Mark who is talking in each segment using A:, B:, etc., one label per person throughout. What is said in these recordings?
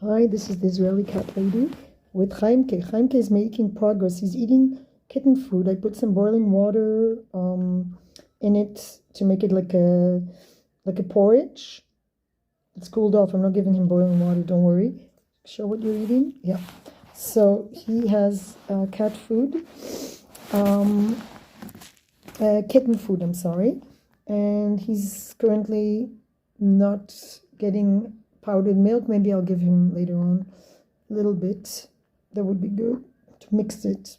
A: Hi, this is the Israeli cat lady with chaimke. Chaimke is making progress. He's eating kitten food. I put some boiling water in it to make it like a porridge. It's cooled off. I'm not giving him boiling water. Don't worry. Show what you're eating. Yeah. So he has cat food, kitten food. I'm sorry, and he's currently not getting powdered milk. Maybe I'll give him later on a little bit. That would be good to mix it.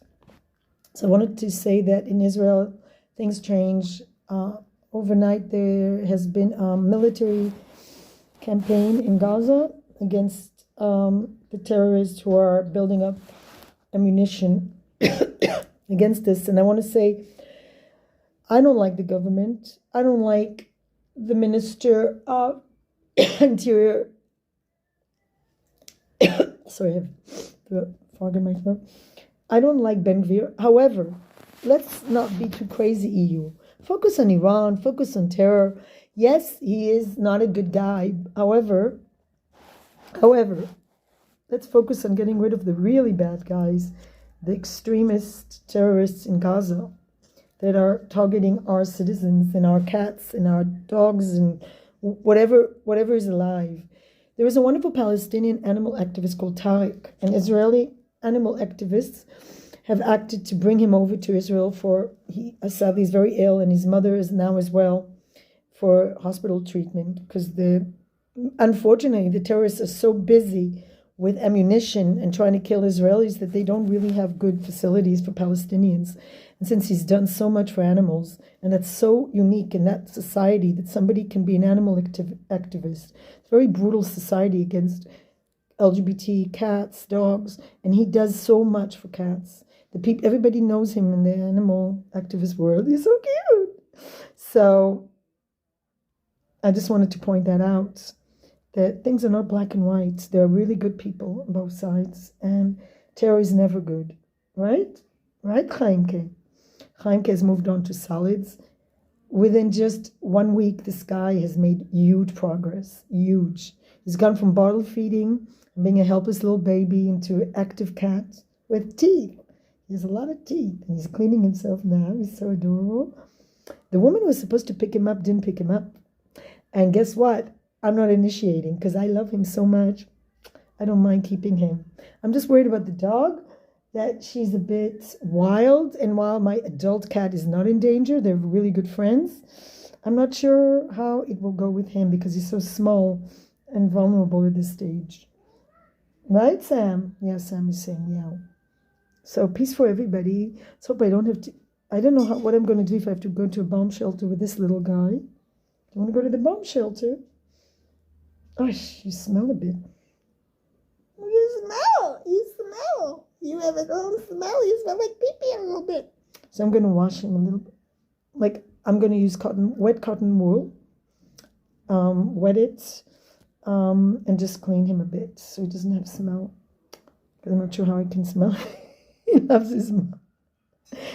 A: So I wanted to say that in Israel, things change. Overnight, there has been a military campaign in Gaza against the terrorists who are building up ammunition against this. And I want to say, I don't like the government. I don't like the Minister of Interior. Sorry, I have the fog in my throat. I don't like Ben Gvir. However, let's not be too crazy, EU. Focus on Iran, focus on terror. Yes, he is not a good guy. However, let's focus on getting rid of the really bad guys, the extremist terrorists in Gaza that are targeting our citizens and our cats and our dogs and whatever is alive. There is a wonderful Palestinian animal activist called Tariq, and Israeli animal activists have acted to bring him over to Israel sadly, he's very ill, and his mother is now as well for hospital treatment because unfortunately, the terrorists are so busy with ammunition and trying to kill Israelis that they don't really have good facilities for Palestinians. And since he's done so much for animals, and that's so unique in that society that somebody can be an animal activist, it's a very brutal society against LGBT, cats, dogs, and he does so much for cats. Everybody knows him in the animal activist world. He's so cute. So I just wanted to point that out, that things are not black and white. There are really good people on both sides, and terror is never good, right? Right, chaimke? Chaimke has moved on to solids. Within just 1 week, this guy has made huge progress, huge. He's gone from bottle feeding and being a helpless little baby into an active cat with teeth. He has a lot of teeth, and he's cleaning himself now. He's so adorable. The woman who was supposed to pick him up didn't pick him up. And guess what? I'm not initiating because I love him so much. I don't mind keeping him. I'm just worried about the dog, that she's a bit wild. And while my adult cat is not in danger, they're really good friends, I'm not sure how it will go with him because he's so small and vulnerable at this stage. Right, Sam? Yeah, Sam is saying meow. So peace for everybody. Let's hope I don't have to. I don't know what I'm going to do if I have to go to a bomb shelter with this little guy. Do you want to go to the bomb shelter? Gosh, you smell a bit. You smell. You have a little smell. You smell like pee-pee a little bit. So I'm going to wash him a little bit. Like, I'm going to use wet cotton wool, wet it, and just clean him a bit so he doesn't have smell. Because I'm not sure how he can smell. He loves his smell.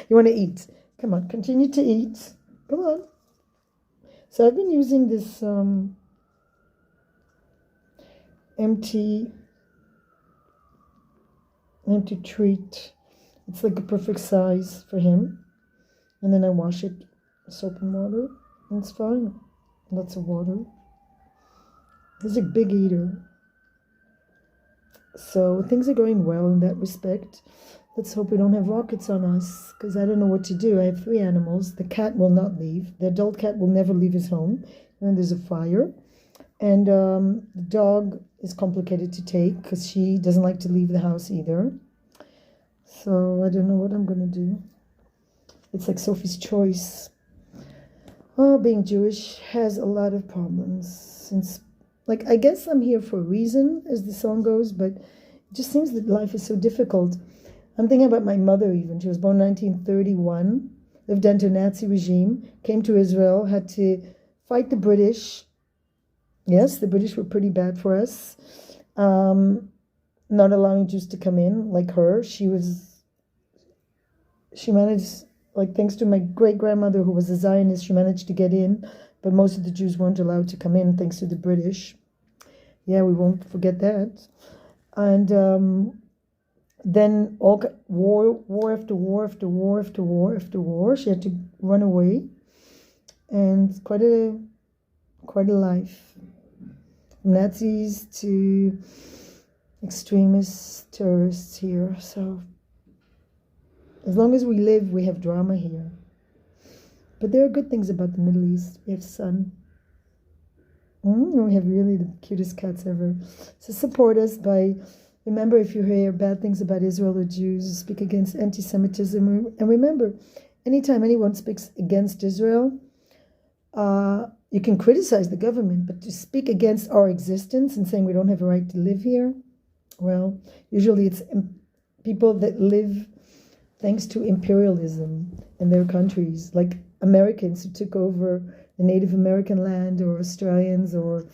A: You want to eat? Come on, continue to eat. Come on. So I've been using this empty treat. It's like a perfect size for him. And then I wash it with soap and water. And it's fine. Lots of water. He's a big eater. So things are going well in that respect. Let's hope we don't have rockets on us, because I don't know what to do. I have 3 animals. The cat will not leave. The adult cat will never leave his home. And there's a fire. And the dog is complicated to take because she doesn't like to leave the house either. So I don't know what I'm going to do. It's like Sophie's Choice. Oh, being Jewish has a lot of problems. Since, I guess I'm here for a reason, as the song goes, but it just seems that life is so difficult. I'm thinking about my mother even. She was born 1931, lived under a Nazi regime, came to Israel, had to fight the British. Yes, the British were pretty bad for us, not allowing Jews to come in like her. She managed, thanks to my great-grandmother who was a Zionist, she managed to get in, but most of the Jews weren't allowed to come in thanks to the British. Yeah, we won't forget that. And then war after war after war after war after war. She had to run away, and quite a life. From Nazis to extremists, terrorists here. So as long as we live, we have drama here. But there are good things about the Middle East. We have sun. We have really the cutest cats ever. So support us by, remember, if you hear bad things about Israel or Jews, speak against anti-Semitism. And remember, anytime anyone speaks against Israel, you can criticize the government, but to speak against our existence and saying we don't have a right to live here, well, usually it's people that live thanks to imperialism in their countries, like Americans who took over the Native American land, or Australians, or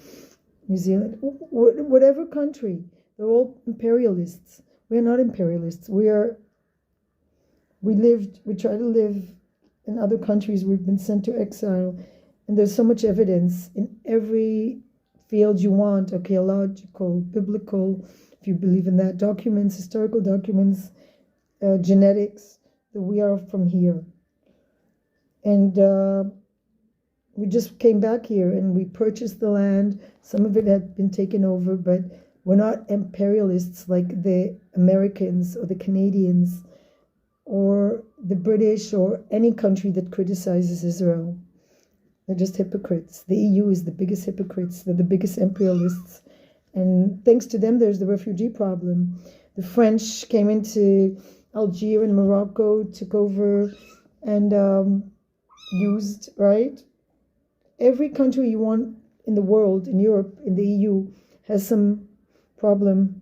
A: New Zealand, whatever country. They're all imperialists. We are not imperialists. We try to live in other countries. We've been sent to exile. And there's so much evidence in every field you want, archaeological, biblical, if you believe in that, documents, historical documents, genetics, that we are from here. And we just came back here and we purchased the land. Some of it had been taken over, but we're not imperialists like the Americans or the Canadians or the British or any country that criticizes Israel. They're just hypocrites. The EU is the biggest hypocrites. They're the biggest imperialists. And thanks to them, there's the refugee problem. The French came into Algeria and Morocco, took over and used, right? Every country you want in the world, in Europe, in the EU, has some problem.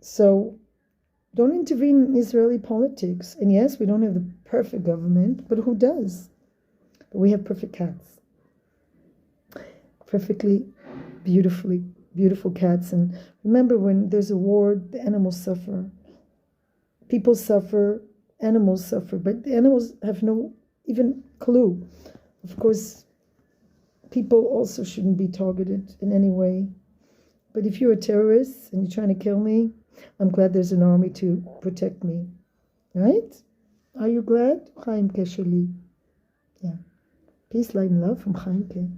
A: So don't intervene in Israeli politics. And yes, we don't have the perfect government, but who does? But we have perfect cats. Perfectly, beautiful cats. And remember, when there's a war, the animals suffer. People suffer, animals suffer, but the animals have no even clue. Of course, people also shouldn't be targeted in any way. But if you're a terrorist and you're trying to kill me, I'm glad there's an army to protect me. Right? Are you glad? Chaimke sheli. Yeah. Peace, light, and love from chaimke.